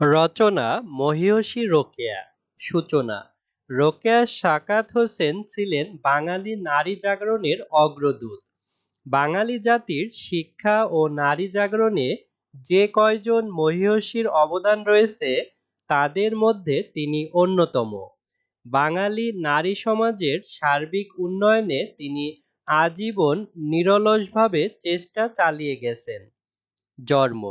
রচনা মহিয়সী রোকেয়া। সূচনা। রোকেয়া সাকাত হোসেন ছিলেন বাঙালি নারী জাগরণের অগ্রদূত। বাঙালি জাতির শিক্ষা ও নারী জাগরণে যে কয়জন মহিয়সীর অবদান রয়েছে তাদের মধ্যে তিনি অন্যতম। বাঙালি নারী সমাজের সার্বিক উন্নয়নে তিনি আজীবন নিরলসভাবে চেষ্টা চালিয়ে গেছেন। জন্ম: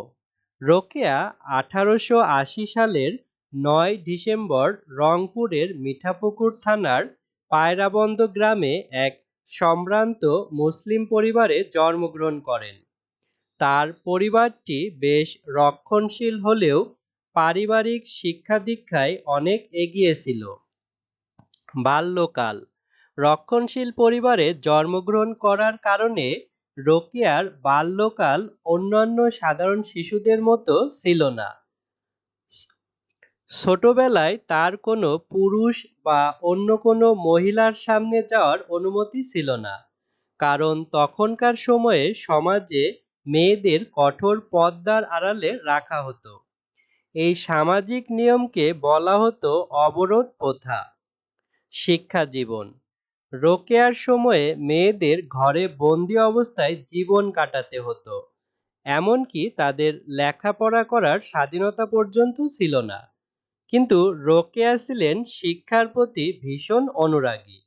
রোকেয়া 1880 সালের 9 ডিসেম্বর রংপুরের মিঠাপুকুর থানার পায়রাবন্দ গ্রামে এক সম্ভ্রান্ত মুসলিম পরিবারে জন্মগ্রহণ করেন। তার পরিবারটি বেশ রক্ষণশীল হলেও পারিবারিক শিক্ষা-দীক্ষায় অনেক এগিয়ে ছিল। বাল্যকাল: রক্ষণশীল পরিবারে জন্মগ্রহণ করার কারণে রোকেয়ার বাল্যকাল অন্যান্য সাধারণ শিশুদের মতো ছিল না। ছোটবেলায় তার কোনো পুরুষ বা অন্য কোনো মহিলার সামনে যাওয়ার অনুমতি ছিল না, কারণ তখনকার সময়ে সমাজে মেয়েদের কঠোর পর্দার আড়ালে রাখা হতো। এই সামাজিক নিয়মকে বলা হতো অবরোধ প্রথা। শিক্ষা জীবন: রোকেয়ার সময়ে মেয়েদের ঘরে বন্দি অবস্থায় জীবন কাটাতে হতো, এমনকি তাদের লেখাপড়া করার স্বাধীনতা পর্যন্ত ছিল না। কিন্তু রোকেয়া ছিলেন শিক্ষার প্রতি ভীষণ অনুরাগী।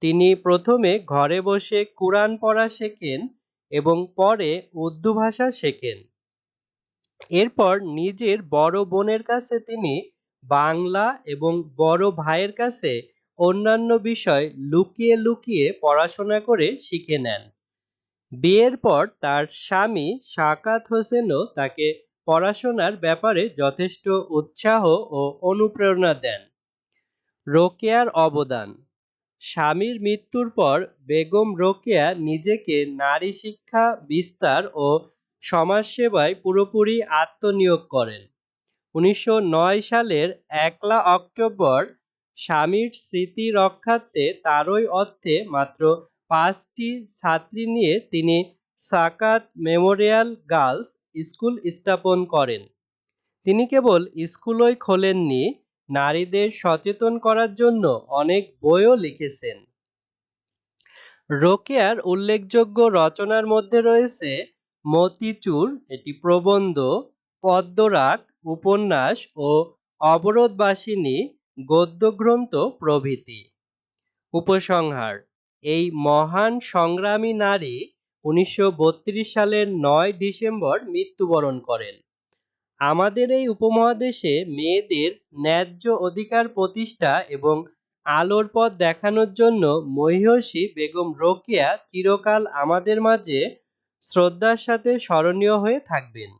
তিনি প্রথমে ঘরে বসে কুরআন পড়া শেখেন এবং পরে উর্দু ভাষা শেখেন। এরপর নিজের বড় বোনের কাছে তিনি বাংলা এবং বড় ভাইয়ের কাছে অন্যান্য বিষয় লুকিয়ে লুকিয়ে পড়াশোনা করে শিখে নেন। বিয়ের পর তার স্বামী সাকাত হোসেনও তাকে পড়াশোনার ব্যাপারে যথেষ্ট উৎসাহ ও অনুপ্রেরণা দেন। রোকেয়ার অবদান: স্বামীর মৃত্যুর পর বেগম রোকেয়া নিজেকে নারী শিক্ষা বিস্তার ও সমাজসেবায় পুরোপুরি আত্মনিয়োগ করেন। 1909 সালের 1 অক্টোবর স্বামীর স্মৃতি রক্ষার্থে তারই অর্থে মাত্র 5টি ছাত্রী নিয়ে তিনি সাকাত মেমোরিয়াল গার্লস স্কুল স্থাপন করেন। তিনি কেবল স্কুলই খোলেননি, নারীদের সচেতন করার জন্য অনেক বইও লিখেছেন। রোকেয়ার উল্লেখযোগ্য রচনার মধ্যে রয়েছে মতিচুর, এটি প্রবন্ধ, পদ্মরাগ, উপন্যাস ও অবরোধবাসিনী গদ্যগ্রন্থ প্রভৃতি। উপসংহার: এই মহান সংগ্রামী নারী 1932 সালের 9 ডিসেম্বর মৃত্যুবরণ করেন। আমাদের এই উপমহাদেশে মেয়েদের ন্যায্য অধিকার প্রতিষ্ঠা এবং আলোর পথ দেখানোর জন্য মহিয়সী বেগম রোকেয়া চিরকাল আমাদের মাঝে শ্রদ্ধার সাথে স্মরণীয় হয়ে থাকবেন।